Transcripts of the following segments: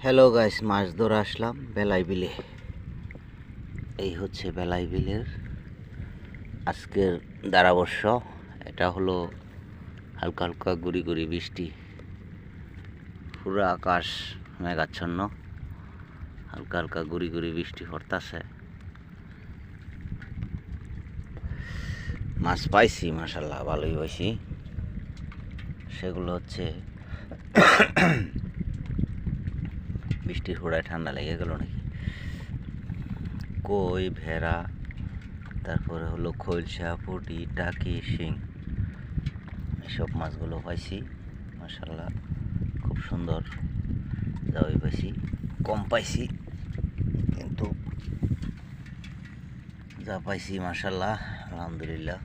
Hello guys, মাছ ধরে আসলাম বেলাই বিলে। এই হচ্ছে বেলাই বিলের আজকের ধারাবর্ষ। এটা হলো হালকা হালকা গুড়ি গুড়ি বৃষ্টি, পুরো আকাশ মেঘাচ্ছন্ন, হালকা হালকা গুড়ি গুড়ি বৃষ্টি পড়তাছে। মাছ পাইছি, মাশাল্লাহ ভালোই পাইছি। সেগুলো হচ্ছে বৃষ্টির হুড়ায় ঠান্ডা লেগে গেল নাকি, কই, ভেড়া, তারপরে হলো খলসা, পুঁটি, টাকি, শিং, এসব মাছগুলো পাইছি। মাশাল্লাহ খুব সুন্দর যাওয়াই পাইছি, কম পাইছি কিন্তু যা পাইছি মাশাল্লাহ আলহামদুলিল্লাহ।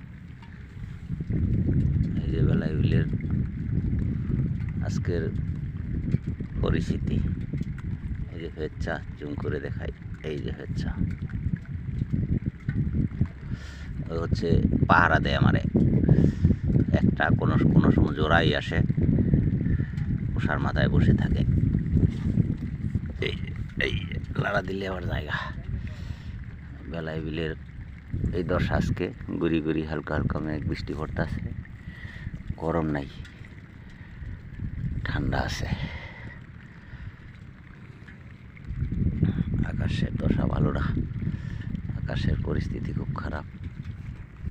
এই যে বেলাই বিলের আজকের পরিস্থিতি। এই যে হেচ্চা, জুম করে দেখাই, এই যে হেচ্চা হচ্ছে পাহারা দেয় আমারে। একটা কোনো কোনো সময় জোড়াই আসে, পোষার মাথায় বসে থাকে। এই লাড়া দিলে আবার জায়গা। বেলাই বিলের এই দশা আজকে গুড়ি গুড়ি হালকা হালকা মেঘ বৃষ্টি পড়তেছে, গরম নাই, ঠান্ডা আছে। আকাশের দশা ভালো না, আকাশের পরিস্থিতি খুব খারাপ।